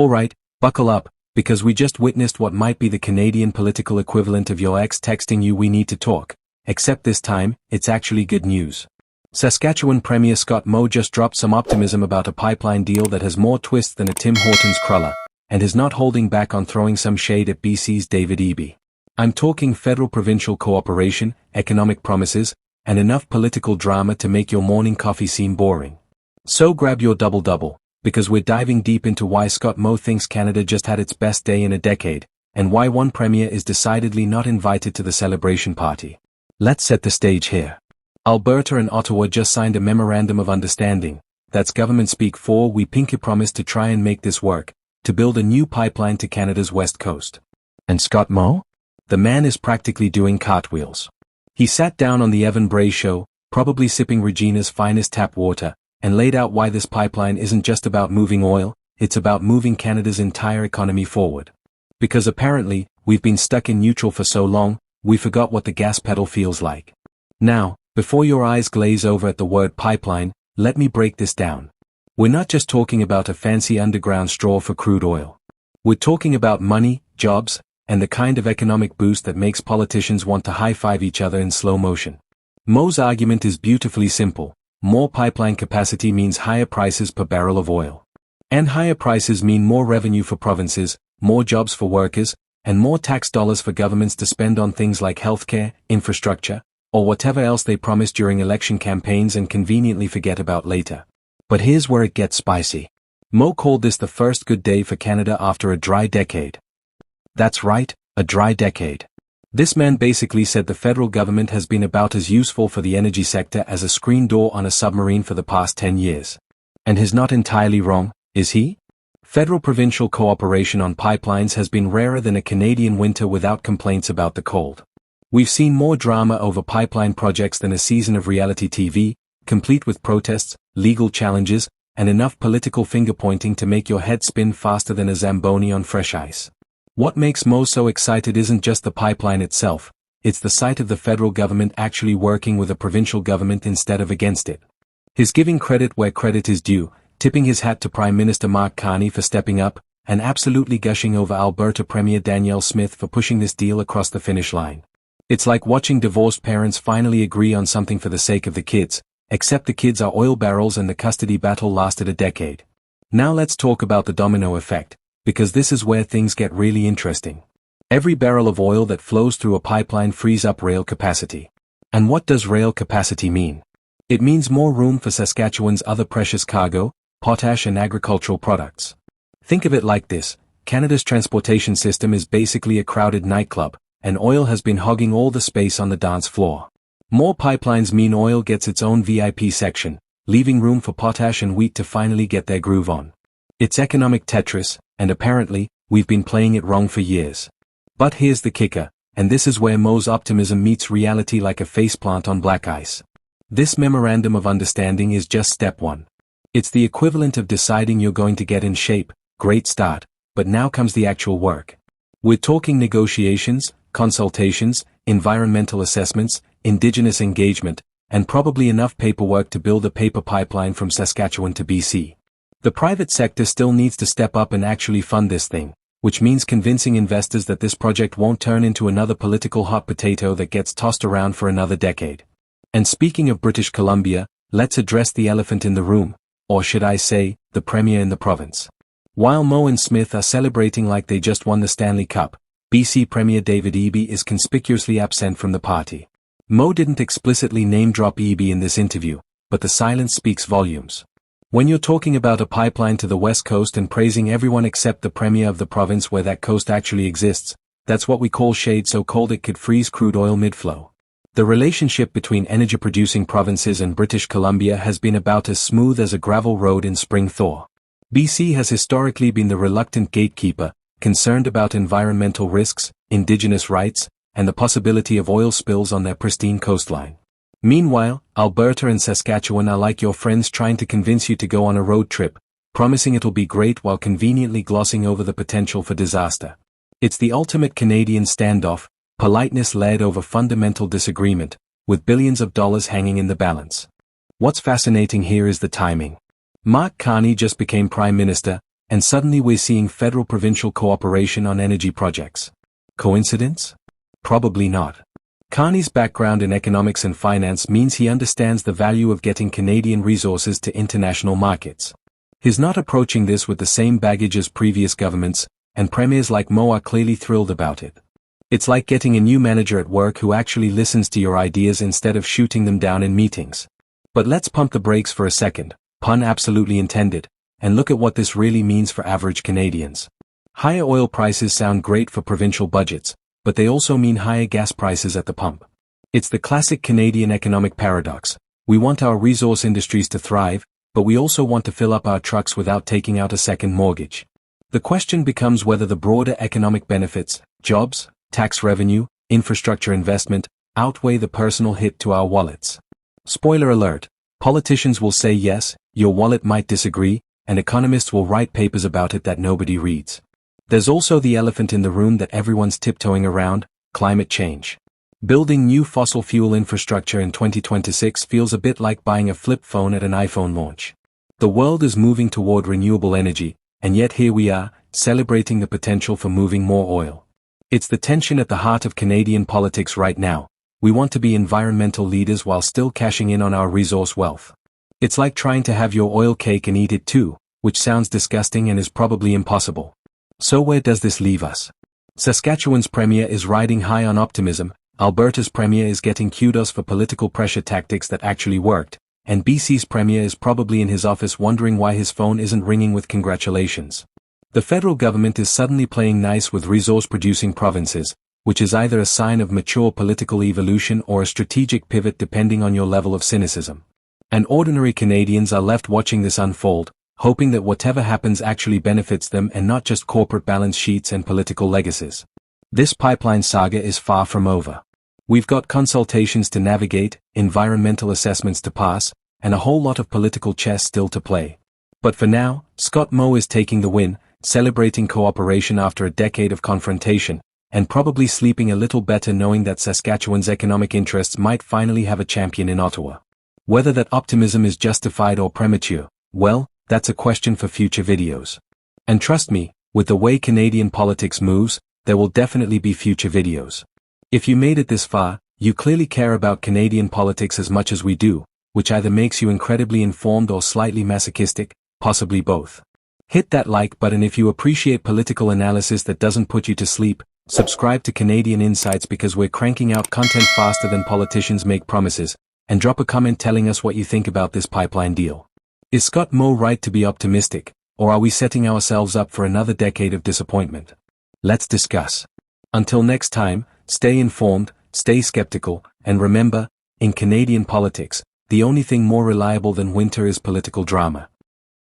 Alright, buckle up, because we just witnessed what might be the Canadian political equivalent of your ex texting you we need to talk, except this time, it's actually good news. Saskatchewan Premier Scott Moe just dropped some optimism about a pipeline deal that has more twists than a Tim Hortons cruller, and is not holding back on throwing some shade at BC's David Eby. I'm talking federal-provincial cooperation, economic promises, and enough political drama to make your morning coffee seem boring. So grab your double-double, because we're diving deep into why Scott Moe thinks Canada just had its best day in a decade, and why one premier is decidedly not invited to the celebration party. Let's set the stage here. Alberta and Ottawa just signed a memorandum of understanding, that's government speak for we pinky promise to try and make this work, to build a new pipeline to Canada's west coast. And Scott Moe? The man is practically doing cartwheels. He sat down on the Evan Bray Show, probably sipping Regina's finest tap water, and laid out why this pipeline isn't just about moving oil, it's about moving Canada's entire economy forward. Because apparently, we've been stuck in neutral for so long, we forgot what the gas pedal feels like. Now, before your eyes glaze over at the word pipeline, let me break this down. We're not just talking about a fancy underground straw for crude oil. We're talking about money, jobs, and the kind of economic boost that makes politicians want to high-five each other in slow motion. Moe's argument is beautifully simple. More pipeline capacity means higher prices per barrel of oil. And higher prices mean more revenue for provinces, more jobs for workers, and more tax dollars for governments to spend on things like healthcare, infrastructure, or whatever else they promise during election campaigns and conveniently forget about later. But here's where it gets spicy. Moe called this the first good day for Canada after a dry decade. That's right, a dry decade. This man basically said the federal government has been about as useful for the energy sector as a screen door on a submarine for the past 10 years. And he's not entirely wrong, is he? Federal-provincial cooperation on pipelines has been rarer than a Canadian winter without complaints about the cold. We've seen more drama over pipeline projects than a season of reality TV, complete with protests, legal challenges, and enough political finger-pointing to make your head spin faster than a Zamboni on fresh ice. What makes Moe so excited isn't just the pipeline itself, it's the sight of the federal government actually working with a provincial government instead of against it. He's giving credit where credit is due, tipping his hat to Prime Minister Mark Carney for stepping up, and absolutely gushing over Alberta Premier Danielle Smith for pushing this deal across the finish line. It's like watching divorced parents finally agree on something for the sake of the kids, except the kids are oil barrels and the custody battle lasted a decade. Now let's talk about the domino effect, because this is where things get really interesting. Every barrel of oil that flows through a pipeline frees up rail capacity. And what does rail capacity mean? It means more room for Saskatchewan's other precious cargo, potash and agricultural products. Think of it like this, Canada's transportation system is basically a crowded nightclub, and oil has been hogging all the space on the dance floor. More pipelines mean oil gets its own VIP section, leaving room for potash and wheat to finally get their groove on. It's economic Tetris, and apparently, we've been playing it wrong for years. But here's the kicker, and this is where Moe's optimism meets reality like a faceplant on black ice. This memorandum of understanding is just step one. It's the equivalent of deciding you're going to get in shape, great start, but now comes the actual work. We're talking negotiations, consultations, environmental assessments, Indigenous engagement, and probably enough paperwork to build a paper pipeline from Saskatchewan to BC. The private sector still needs to step up and actually fund this thing, which means convincing investors that this project won't turn into another political hot potato that gets tossed around for another decade. And speaking of British Columbia, let's address the elephant in the room, or should I say, the premier in the province. While Moe and Smith are celebrating like they just won the Stanley Cup, BC Premier David Eby is conspicuously absent from the party. Moe didn't explicitly name-drop Eby in this interview, but the silence speaks volumes. When you're talking about a pipeline to the west coast and praising everyone except the premier of the province where that coast actually exists, that's what we call shade so cold it could freeze crude oil mid-flow. The relationship between energy-producing provinces and British Columbia has been about as smooth as a gravel road in spring thaw. BC has historically been the reluctant gatekeeper, concerned about environmental risks, Indigenous rights, and the possibility of oil spills on their pristine coastline. Meanwhile, Alberta and Saskatchewan are like your friends trying to convince you to go on a road trip, promising it'll be great while conveniently glossing over the potential for disaster. It's the ultimate Canadian standoff, politeness led over fundamental disagreement, with billions of dollars hanging in the balance. What's fascinating here is the timing. Mark Carney just became Prime Minister, and suddenly we're seeing federal-provincial cooperation on energy projects. Coincidence? Probably not. Carney's background in economics and finance means he understands the value of getting Canadian resources to international markets. He's not approaching this with the same baggage as previous governments, and premiers like Moe are clearly thrilled about it. It's like getting a new manager at work who actually listens to your ideas instead of shooting them down in meetings. But let's pump the brakes for a second, pun absolutely intended, and look at what this really means for average Canadians. Higher oil prices sound great for provincial budgets, but they also mean higher gas prices at the pump. It's the classic Canadian economic paradox. We want our resource industries to thrive, but we also want to fill up our trucks without taking out a second mortgage. The question becomes whether the broader economic benefits, jobs, tax revenue, infrastructure investment, outweigh the personal hit to our wallets. Spoiler alert, politicians will say yes, your wallet might disagree, and economists will write papers about it that nobody reads. There's also the elephant in the room that everyone's tiptoeing around, climate change. Building new fossil fuel infrastructure in 2026 feels a bit like buying a flip phone at an iPhone launch. The world is moving toward renewable energy, and yet here we are, celebrating the potential for moving more oil. It's the tension at the heart of Canadian politics right now. We want to be environmental leaders while still cashing in on our resource wealth. It's like trying to have your oil cake and eat it too, which sounds disgusting and is probably impossible. So where does this leave us? Saskatchewan's Premier is riding high on optimism, Alberta's Premier is getting kudos for political pressure tactics that actually worked, and BC's Premier is probably in his office wondering why his phone isn't ringing with congratulations. The federal government is suddenly playing nice with resource-producing provinces, which is either a sign of mature political evolution or a strategic pivot depending on your level of cynicism. And ordinary Canadians are left watching this unfold, hoping that whatever happens actually benefits them and not just corporate balance sheets and political legacies. This pipeline saga is far from over. We've got consultations to navigate, environmental assessments to pass, and a whole lot of political chess still to play. But for now, Scott Moe is taking the win, celebrating cooperation after a decade of confrontation, and probably sleeping a little better knowing that Saskatchewan's economic interests might finally have a champion in Ottawa. Whether that optimism is justified or premature, well, that's a question for future videos. And trust me, with the way Canadian politics moves, there will definitely be future videos. If you made it this far, you clearly care about Canadian politics as much as we do, which either makes you incredibly informed or slightly masochistic, possibly both. Hit that like button if you appreciate political analysis that doesn't put you to sleep, subscribe to Canadian Insights because we're cranking out content faster than politicians make promises, and drop a comment telling us what you think about this pipeline deal. Is Scott Moe right to be optimistic, or are we setting ourselves up for another decade of disappointment? Let's discuss. Until next time, stay informed, stay skeptical, and remember, in Canadian politics, the only thing more reliable than winter is political drama.